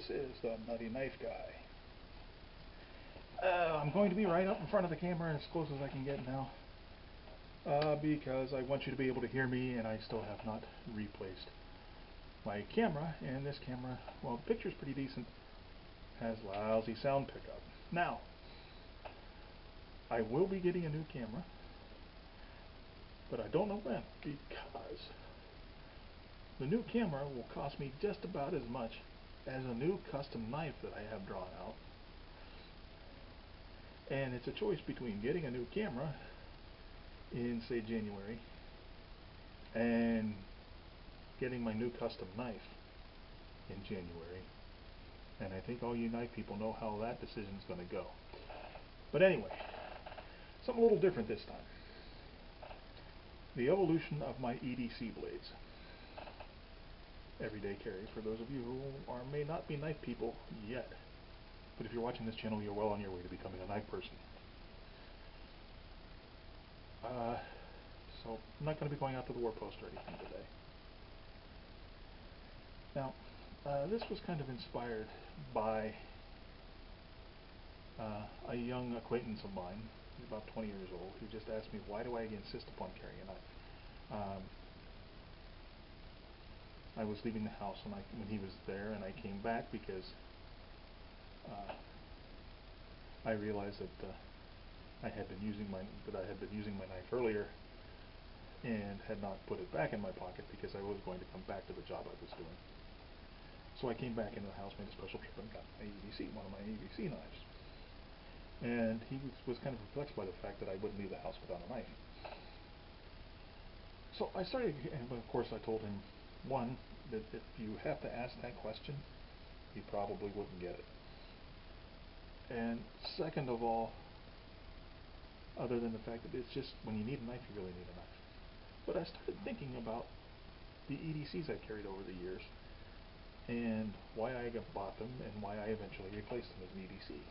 This is the Nutty Knife Guy. I'm going to be right up in front of the camera as close as I can get now, because I want you to be able to hear me, and I still have not replaced my camera. And this camera, well, the picture's pretty decent, has lousy sound pickup. Now, I will be getting a new camera, but I don't know when, because the new camera will cost me just about as much as a new custom knife that I have drawn out. And it's a choice between getting a new camera in, say, January and getting my new custom knife in January. And I think all you knife people know how that decision is going to go. But anyway, something a little different this time. The evolution of my EDC blades. Everyday carry, for those of you who may not be knife people yet. But if you're watching this channel, you're well on your way to becoming a knife person. So I'm not going to be going out to the war post or anything today. Now, this was kind of inspired by a young acquaintance of mine, he's about 20 years old, who just asked me, why do I insist upon carrying a knife? I was leaving the house when he was there, and I came back because I realized that I had been using my knife earlier and had not put it back in my pocket because I was going to come back to the job I was doing. So I came back into the house, made a special trip, and got my one of my EDC knives. And he was kind of perplexed by the fact that I wouldn't leave the house without a knife. So I started, and of course I told him, one, that if you have to ask that question, you probably wouldn't get it. And second of all, other than the fact that it's just, when you need a knife, you really need a knife. But I started thinking about the EDCs I've carried over the years, and why I bought them, and why I eventually replaced them as an EDC.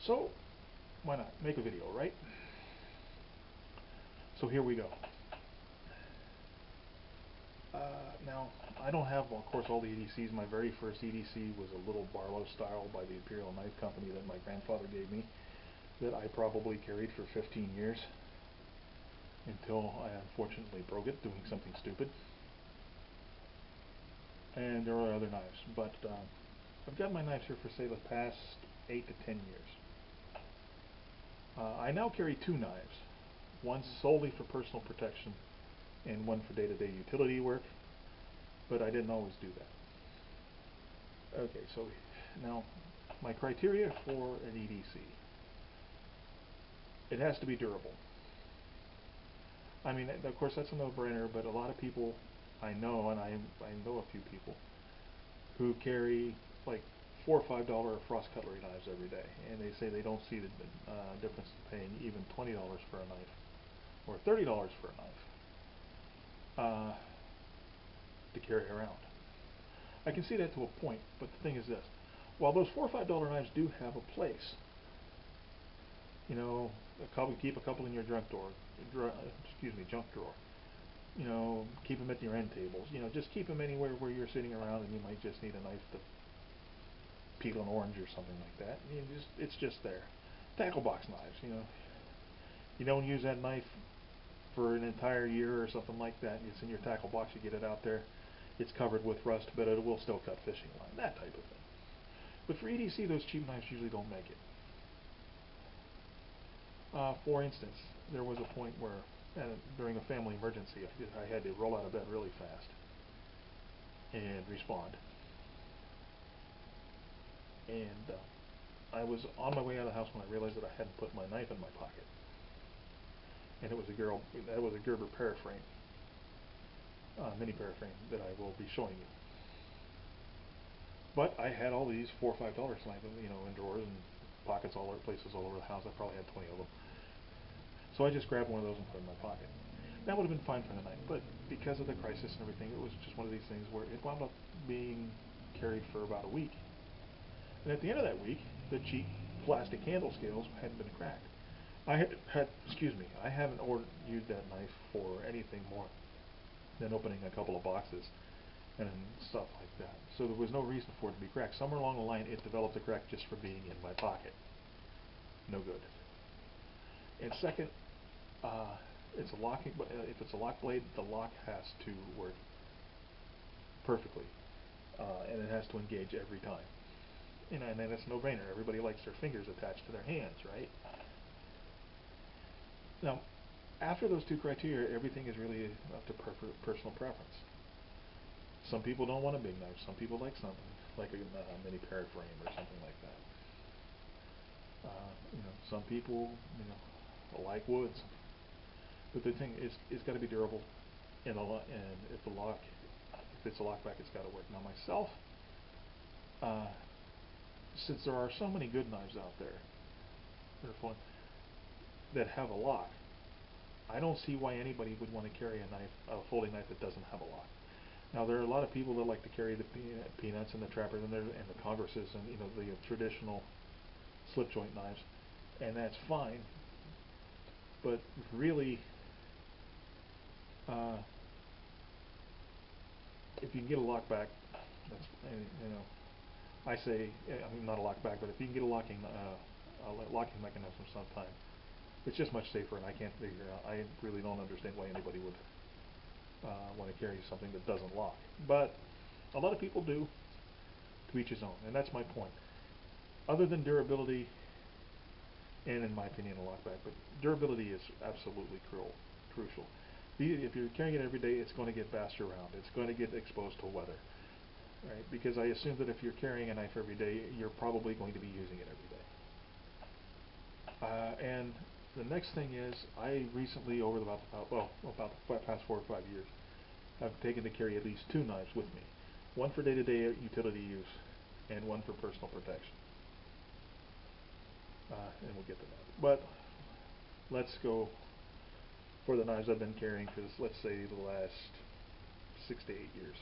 So, why not? Make a video, right? So here we go. Now, I don't have, of course, all the EDCs. My very first EDC was a little Barlow style by the Imperial Knife Company that my grandfather gave me, that I probably carried for 15 years, until I unfortunately broke it doing something stupid. And there are other knives, but I've got my knives here for, say, the past 8 to 10 years. I now carry two knives, one solely for personal protection and one for day-to-day utility work, but I didn't always do that. Okay, so now my criteria for an EDC. It has to be durable. I mean, of course, that's a no-brainer, but a lot of people I know, and I know a few people, who carry like $4 or $5 frost cutlery knives every day, and they say they don't see the difference in paying even $20 for a knife, or $30 for a knife, to carry around. I can see that to a point, but the thing is this. While those $4 or $5 knives do have a place, you know, keep a couple in your junk drawer. You know, keep them at your end tables. You know, just keep them anywhere where you're sitting around, and you might just need a knife to peel an orange or something like that. It's just there. Tackle box knives. You know, you don't use that knife for an entire year or something like that. It's in your tackle box. You get it out there. It's covered with rust, but it will still cut fishing line. That type of thing. But for EDC, those cheap knives usually don't make it. For instance, there was a point where, during a family emergency, I had to roll out of bed really fast and respond. And I was on my way out of the house when I realized that I hadn't put my knife in my pocket. And it was a Gerber Paraframe, mini Paraframe that I will be showing you. But I had all these $4 or $5 knives, you know, in drawers and pockets all over places all over the house. I probably had 20 of them. So I just grabbed one of those and put it in my pocket. That would have been fine for the night, but because of the crisis and everything, it was just one of these things where it wound up being carried for about a week. And at the end of that week, the cheap plastic handle scales had been cracked. I haven't used that knife for anything more than opening a couple of boxes and stuff like that. So there was no reason for it to be cracked. Somewhere along the line, it developed a crack just for being in my pocket. No good. And second, it's a locking. If it's a lock blade, the lock has to work perfectly, and it has to engage every time. And then it's no brainer. Everybody likes their fingers attached to their hands, right? Now, after those two criteria, everything is really up to personal preference. Some people don't want a big knife. Some people like something like a mini Paraframe or something like that. Some people, like woods. But the thing is, it's got to be durable, and if it's a lockback, it's got to work. Now, myself, since there are so many good knives out there that are fun, that have a lock, I don't see why anybody would want to carry a folding knife that doesn't have a lock. Now, there are a lot of people that like to carry the peanuts and the trappers and the congresses and the traditional slip joint knives, and that's fine. But really, if you can get a lock back, that's I say, I mean, not a lock back, but if you can get a locking mechanism sometime, it's just much safer, and I can't figure out. I really don't understand why anybody would want to carry something that doesn't lock. But a lot of people do. To each his own, and that's my point. Other than durability, and in my opinion, a lockback, but durability is absolutely crucial. If you're carrying it every day, it's going to get bashed around. It's going to get exposed to weather, right? Because I assume that if you're carrying a knife every day, you're probably going to be using it every day. And the next thing is, I recently, over about the past 4 or 5 years, have taken to carry at least 2 knives with me. One for day-to-day utility use, and one for personal protection. And we'll get to that. But let's go for the knives I've been carrying for this, let's say, the last 6 to 8 years.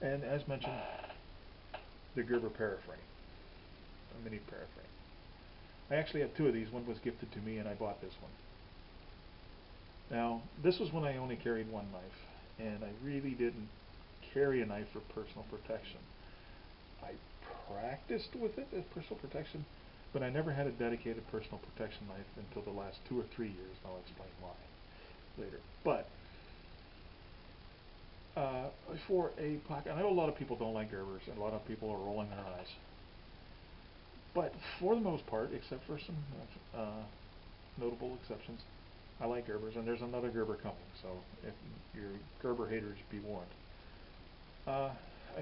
And as mentioned, the Gerber Paraframe, a mini Paraframe. I actually have 2 of these. One was gifted to me, and I bought this one. Now, this was when I only carried 1 knife, and I really didn't carry a knife for personal protection. I practiced with it as personal protection, but I never had a dedicated personal protection knife until the last 2 or 3 years, and I'll explain why later. But for a pocket, I know a lot of people don't like Gerbers, and a lot of people are rolling their eyes. But for the most part, except for some notable exceptions, I like Gerbers, and there's another Gerber coming, so if you're Gerber haters, be warned. I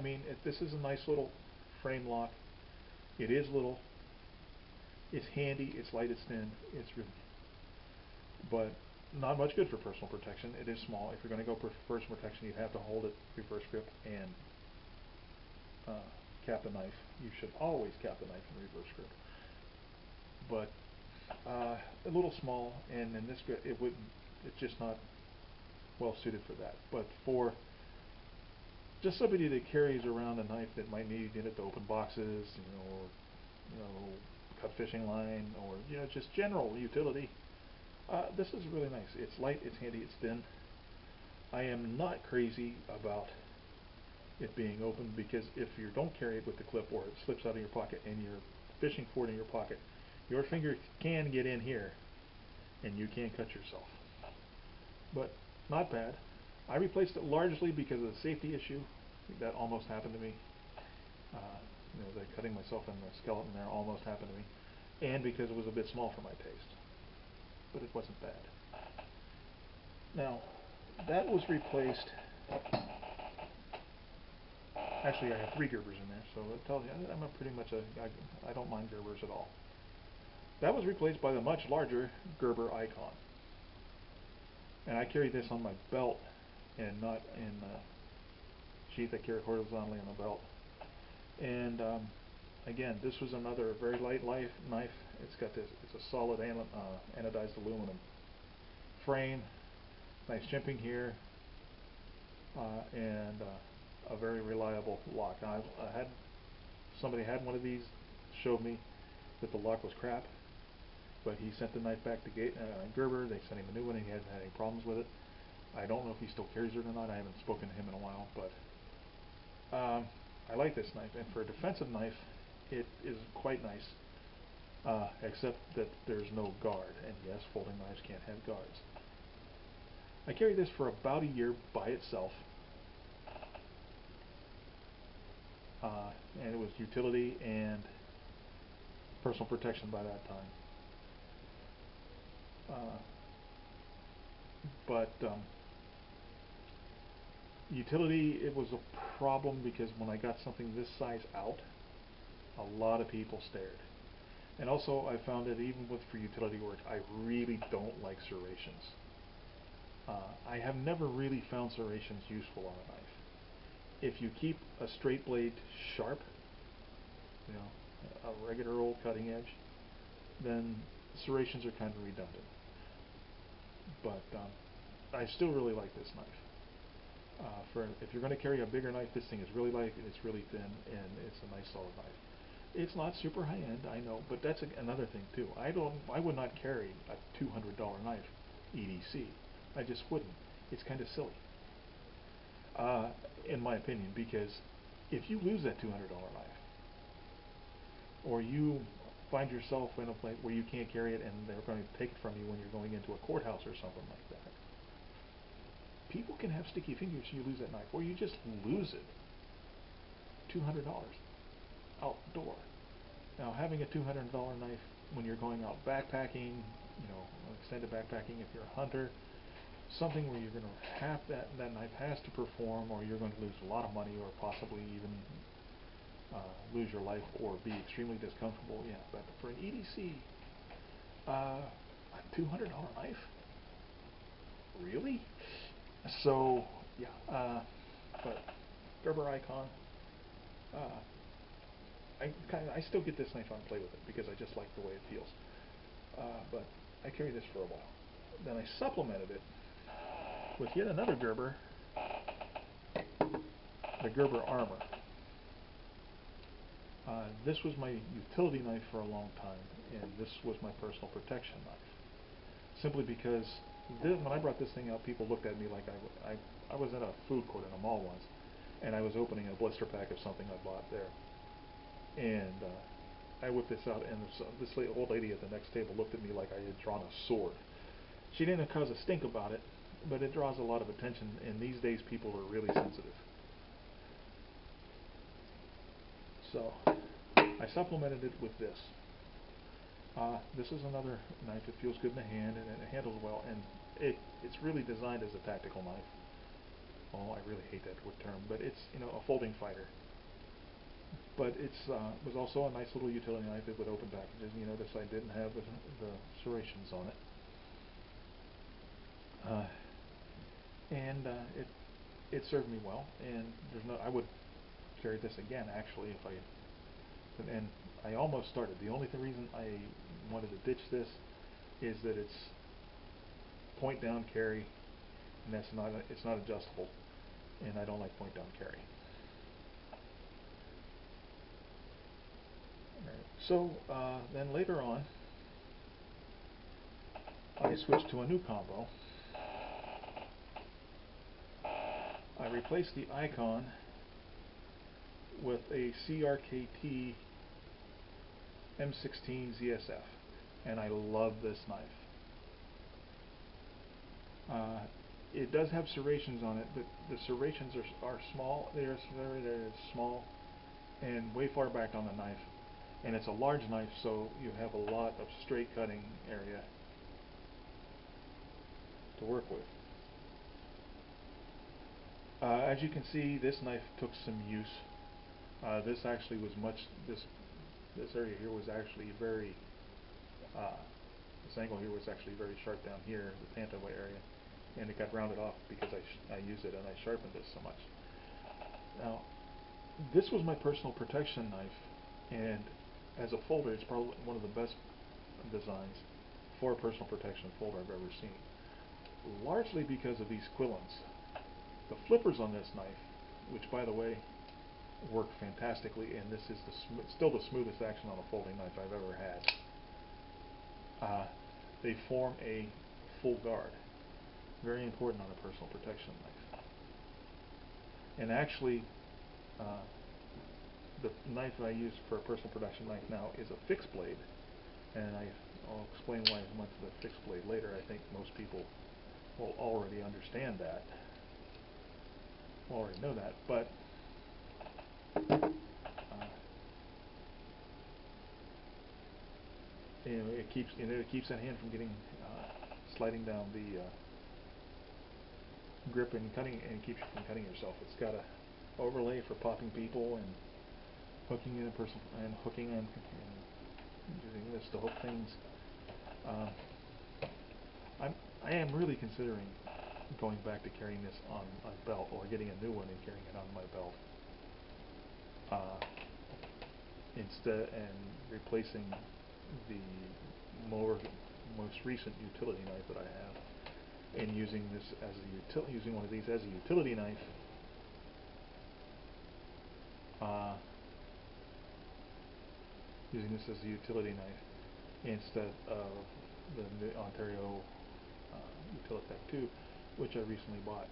mean, this is a nice little frame lock. It is little. It's handy. It's light. It's thin. It's really, but not much good for personal protection. It is small. If you're going to go for personal protection, you have to hold it reverse grip and cap the knife. You should always cap the knife in reverse grip. But a little small, and in this grip, it's just not well suited for that. But for just somebody that carries around a knife that might need it to open boxes, or cut fishing line, or just general utility, this is really nice. It's light, it's handy, it's thin. I am not crazy about it being open, because if you don't carry it with the clip, or it slips out of your pocket and you're fishing for it in your pocket, your finger can get in here and you can cut yourself. But not bad. I replaced it largely because of the safety issue. That almost happened to me. The cutting myself in the skeleton there almost happened to me, and because it was a bit small for my taste. But it wasn't bad. Now, that was replaced. Actually, I have 3 Gerbers in there, so it tells you I'm I don't mind Gerbers at all. That was replaced by the much larger Gerber Icon, and I carry this on my belt and not in the sheath. I carry horizontally on the belt. And again, this was another very light knife. It's a solid anodized aluminum frame, nice chimping here, and a very reliable lock. Somebody had one of these, showed me that the lock was crap, but he sent the knife back to Gerber. They sent him a new one, and he hasn't had any problems with it. I don't know if he still carries it or not. I haven't spoken to him in a while, but I like this knife, and for a defensive knife, it is quite nice, except that there's no guard, and yes, folding knives can't have guards. I carried this for about a year by itself, and it was utility and personal protection by that time. But utility, it was a problem because when I got something this size out, a lot of people stared. And also I found that even for utility work, I really don't like serrations. I have never really found serrations useful on a knife. If you keep a straight blade sharp, you know, a regular old cutting edge, then serrations are kind of redundant. But I still really like this knife. If you're going to carry a bigger knife, this thing is really light, it's really thin, and it's a nice solid knife. It's not super high end, I know, but that's another thing too. I would not carry a $200 knife EDC. I just wouldn't. It's kind of silly, in my opinion, because if you lose that $200 knife, or you find yourself in a place where you can't carry it and they're going to take it from you when you're going into a courthouse or something like that, people can have sticky fingers and you lose that knife, or you just lose it. $200 outdoor. Now, having a $200 knife when you're going out backpacking, you know, extended backpacking, if you're a hunter, something where you're going to have that knife has to perform, or you're going to lose a lot of money, or possibly even lose your life, or be extremely discomfortable. Yeah, but for an EDC, a $200 knife, really? So yeah, but Gerber Icon. I still get this knife out and play with it because I just like the way it feels. But I carried this for a while. Then I supplemented it with yet another Gerber, the Gerber Armor. This was my utility knife for a long time, and this was my personal protection knife. Simply because when I brought this thing out, people looked at me like I was at a food court in a mall once, and I was opening a blister pack of something I bought there. And I whipped this out, and this old lady at the next table looked at me like I had drawn a sword. She didn't cause a stink about it, but it draws a lot of attention, and these days people are really sensitive. So I supplemented it with this. This is another knife. It feels good in the hand, and it handles well, and it's really designed as a tactical knife. Oh, I really hate that term, but it's, you know, a folding fighter. But it was also a nice little utility knife with open packages. You notice I didn't have the serrations on it. And it served me well, and I would carry this again actually if and I almost started. The only reason I wanted to ditch this is that it's point down carry, and it's not adjustable, and I don't like point down carry. So then later on, I switched to a new combo. I replaced the Icon with a CRKT M16 ZSF, and I love this knife. It does have serrations on it, but the serrations are small. They're very small and way far back on the knife. And it's a large knife, so you have a lot of straight cutting area to work with. As you can see, this knife took some use. This actually was this area here was actually very, this angle here was actually very sharp down here, the pantaway area, and it got rounded off because I used it and I sharpened this so much. Now, this was my personal protection knife, and as a folder, it's probably one of the best designs for a personal protection folder I've ever seen. Largely because of these quillons. The flippers on this knife, which by the way work fantastically, and this is still the smoothest action on a folding knife I've ever had. They form a full guard. Very important on a personal protection knife. And actually, uh, the knife that I use for a personal protection knife now is a fixed blade, and I'll explain why I went to the fixed blade later. I think most people will already understand that, will already know that, but it keeps that hand from getting sliding down the grip and cutting, and it keeps you from cutting yourself. It's got a overlay for popping people and hooking in a person and hooking and using this to hook things. I am really considering going back to carrying this on a belt, or getting a new one and carrying it on my belt, instead, and replacing the most recent utility knife that I have, and using this as using one of these as a utility knife. Using this as a utility knife instead of the Ontario Untilitac II, which I recently bought.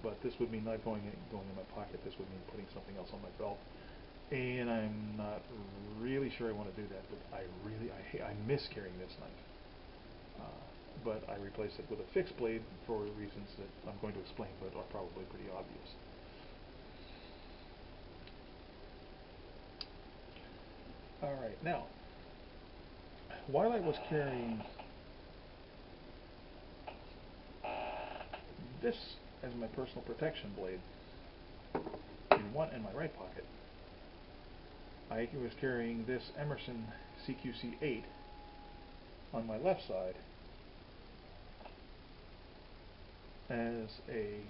But this would mean not going in my pocket. This would mean putting something else on my belt, and I'm not really sure I want to do that. But I miss carrying this knife. But I replaced it with a fixed blade for reasons that I'm going to explain, but are probably pretty obvious. Alright, now, while I was carrying this as my personal protection blade in my right pocket, I was carrying this Emerson CQC8 on my left side as a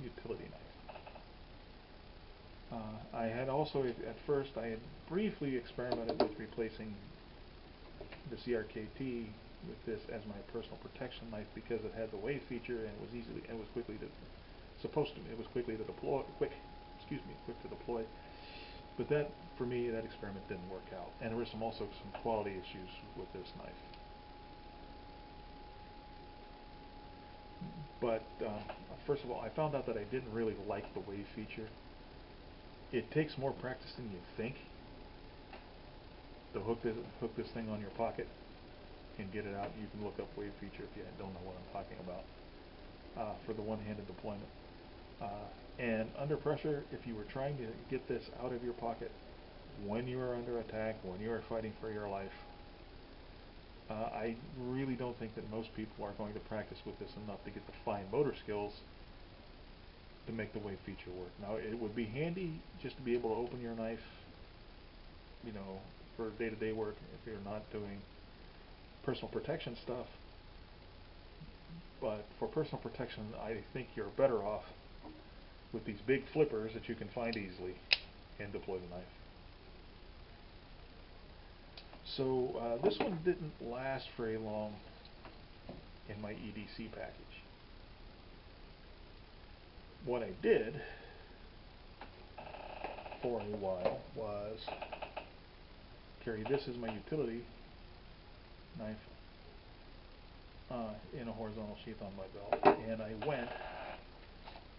utility knife. I had also, at first, I had briefly experimented with replacing the CRKT with this as my personal protection knife, because it had the wave feature and it was quick to deploy. But that, for me, that experiment didn't work out, and there were also some quality issues with this knife. But first of all, I found out that I didn't really like the wave feature. It takes more practice than you think to hook this thing on your pocket and get it out. You can look up wave feature if you don't know what I'm talking about, for the one-handed deployment. And under pressure, if you were trying to get this out of your pocket when you are under attack, when you are fighting for your life, I really don't think that most people are going to practice with this enough to get the fine motor skills to make the wave feature work. Now, it would be handy just to be able to open your knife, for day-to-day work if you're not doing personal protection stuff. But for personal protection, I think you're better off with these big flippers that you can find easily and deploy the knife. So this one didn't last very long in my EDC package. What I did for a while was carry this as my utility knife in a horizontal sheath on my belt, and I went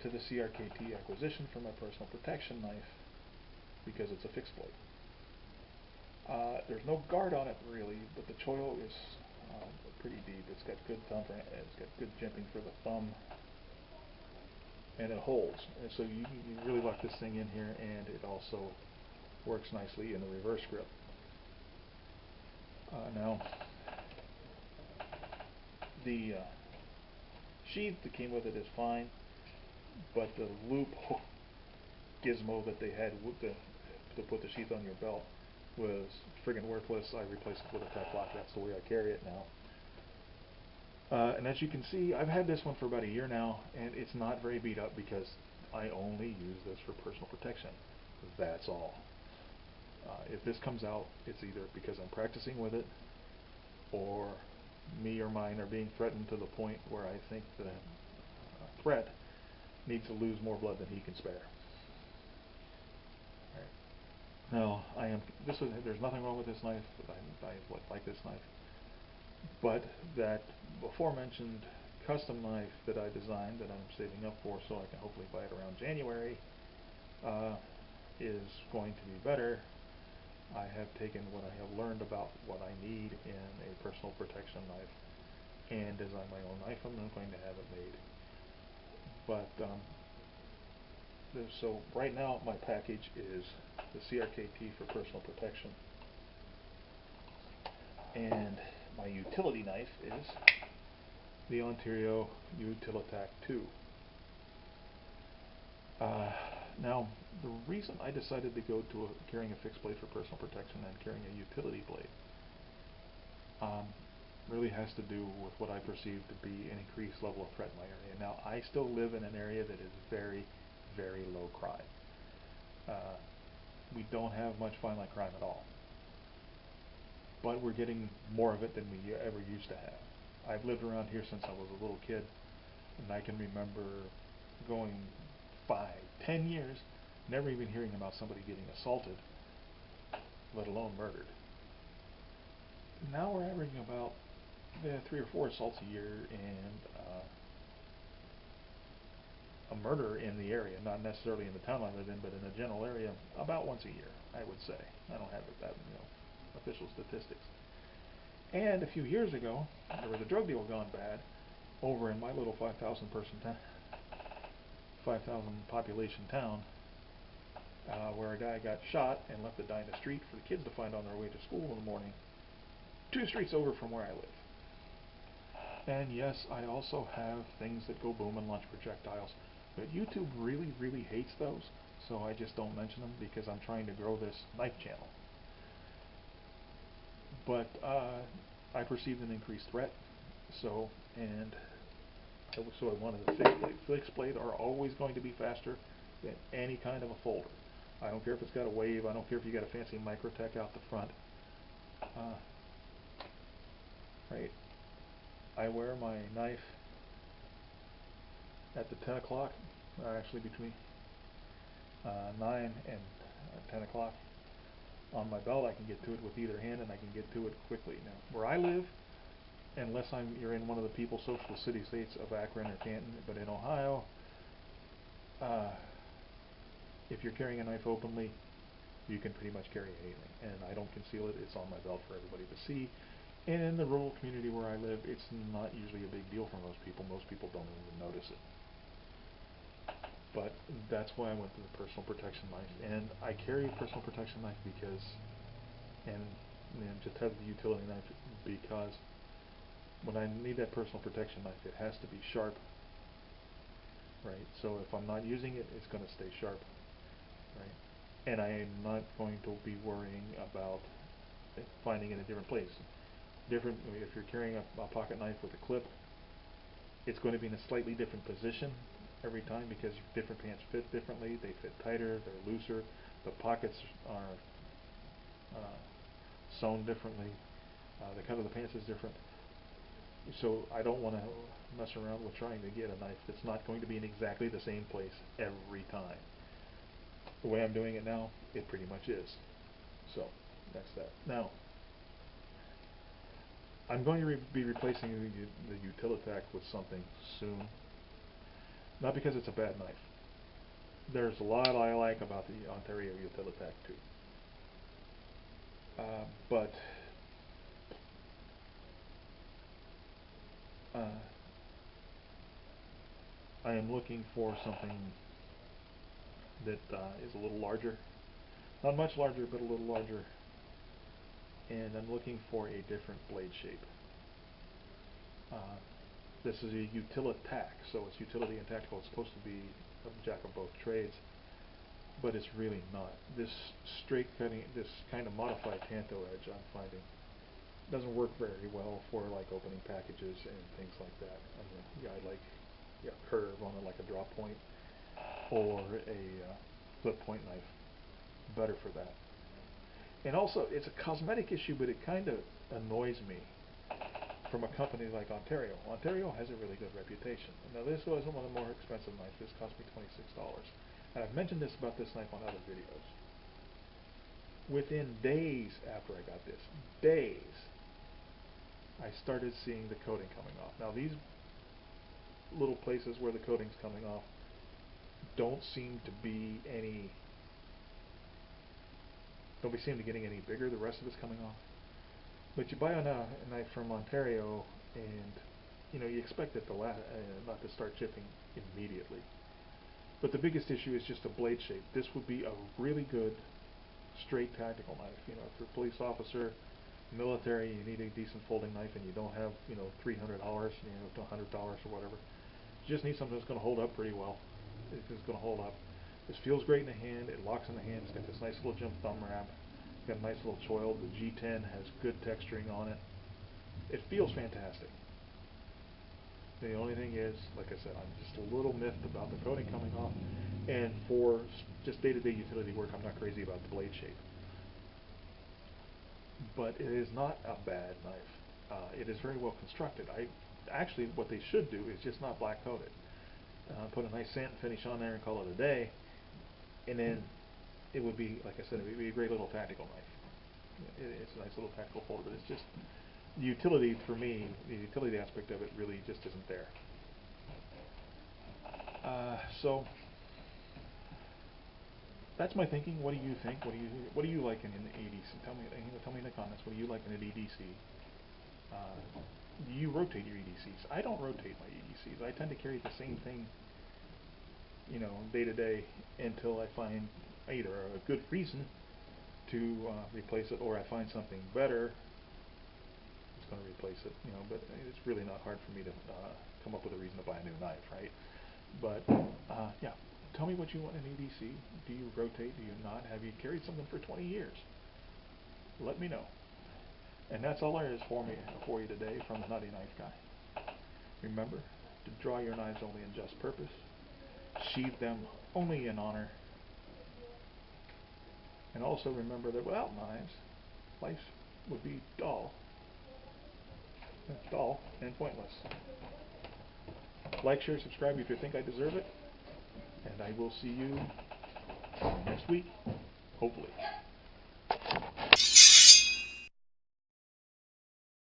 to the CRKT acquisition for my personal protection knife because it's a fixed blade. There's no guard on it really, but the choil is pretty deep. It's got good thumb, it's got good jimping for the thumb, and it holds. And so you really lock this thing in here, and it also works nicely in the reverse grip. Now, the sheath that came with it is fine, but the loop hook gizmo that they had to put the sheath on your belt was friggin' worthless. I replaced it with a tech lock. That's the way I carry it now. And as you can see, I've had this one for about a year now, and it's not very beat up because I only use this for personal protection. That's all. If this comes out, it's either because I'm practicing with it, or me or mine are being threatened to the point where I think the threat needs to lose more blood than he can spare. Now, there's nothing wrong with this knife. I like this knife, but that before mentioned custom knife that I designed that I'm saving up for so I can hopefully buy it around January is going to be better. I have taken what I have learned about what I need in a personal protection knife and design my own knife. I'm not going to have it made. But so right now my package is the CRKT for personal protection, and my utility knife is the Ontario Untilitac II. Now, the reason I decided to go to carrying a fixed blade for personal protection and carrying a utility blade really has to do with what I perceive to be an increased level of threat in my area. Now, I still live in an area that is very, very low crime. We don't have much violent crime at all, but we're getting more of it than we ever used to have. I've lived around here since I was a little kid, and I can remember going 5, 10 years, never even hearing about somebody getting assaulted, let alone murdered. Now we're averaging about 3 or 4 assaults a year and a murder in the area, not necessarily in the town I live in, but in the general area, about once a year, I would say. I don't have that, official statistics. And a few years ago, there was a drug deal gone bad over in my little 5,000 population town, where a guy got shot and left to die in the street for the kids to find on their way to school in the morning, 2 streets over from where I live. And yes, I also have things that go boom and launch projectiles, but YouTube really, really hates those, so I just don't mention them because I'm trying to grow this knife channel. But I perceived an increased threat, so I wanted a fixed blade. Fixed blade are always going to be faster than any kind of a folder. I don't care if it's got a wave, I don't care if you got a fancy Microtech out the front. Right. I wear my knife at the 10 o'clock, actually between 9 and 10 o'clock on my belt. I can get to it with either hand, and I can get to it quickly. Now, where I live, unless you're in one of the People's Social City-States of Akron or Canton, but in Ohio, if you're carrying a knife openly, you can pretty much carry anything, and I don't conceal it. It's on my belt for everybody to see. And in the rural community where I live, it's not usually a big deal for most people. Most people don't even notice it. But that's why I went to the personal protection knife. And I carry a personal protection knife because, and just have the utility knife because when I need that personal protection knife, it has to be sharp. Right? So if I'm not using it, it's going to stay sharp. Right? And I am not going to be worrying about finding it in a different place. If you're carrying a pocket knife with a clip, it's going to be in a slightly different position every time because different pants fit differently. They fit tighter, they're looser, the pockets are sewn differently, the cut of the pants is different. So I don't want to mess around with trying to get a knife that's not going to be in exactly the same place every time. The way I'm doing it now, it pretty much is. So that's that. Now, I'm going to be replacing the Utilitac with something soon. Not because it's a bad knife. There's a lot I like about the Ontario Untilitac II. But I am looking for something that is a little larger. Not much larger, but a little larger. And I'm looking for a different blade shape. This is a Utilitac, so it's utility and tactical. It's supposed to be a jack of both trades, but it's really not. This straight cutting, this kind of modified tanto edge, I'm finding doesn't work very well for like opening packages and things like that. I mean, I like a curve on it, like a drop point or a flip point knife. Better for that. And also, it's a cosmetic issue, but it kind of annoys me from a company like Ontario. Ontario has a really good reputation. Now, this wasn't one of the more expensive knives. This cost me $26. And I've mentioned this about this knife on other videos. Within days after I got this, I started seeing the coating coming off. Now, these little places where the coating's coming off don't seem to be getting any bigger. The rest of it's coming off. But you buy a knife from Ontario, and you expect it to not to start chipping immediately. But the biggest issue is just a blade shape. This would be a really good straight tactical knife. If you're a police officer, military, you need a decent folding knife, and you don't have $300, to $100 or whatever. You just need something that's going to hold up pretty well. It's going to hold up. This feels great in the hand. It locks in the hand. It's got this nice little jump thumb wrap. It's got a nice little choil. The G10 has good texturing on it. It feels fantastic. The only thing is, like I said, I'm just a little miffed about the coating coming off. And for just day-to-day utility work, I'm not crazy about the blade shape. But it is not a bad knife. It is very well constructed. Actually, what they should do is just not black coat it. Put a nice sand finish on there and call it a day, and then it would be, like I said, it would be a great little tactical knife. It's a nice little tactical folder, but it's just the utility for me. The utility aspect of it really just isn't there. So that's my thinking. What do you think? What do you like in an EDC? Tell me in the comments. What do you like in an EDC? Do you rotate your EDCs? I don't rotate my EDCs. I tend to carry the same thing, day to day until I find either a good reason to replace it, or I find something better that's going to replace it. But it's really not hard for me to come up with a reason to buy a new knife, right? But yeah, tell me what you want in an EDC. Do you rotate? Do you not? Have you carried something for 20 years? Let me know. And that's all there is for you today from the Nutty Knife Guy. Remember to draw your knives only in just purpose, sheathe them only in honor, and also remember that without knives, life would be dull and pointless. Like, share, subscribe if you think I deserve it, and I will see you next week, hopefully.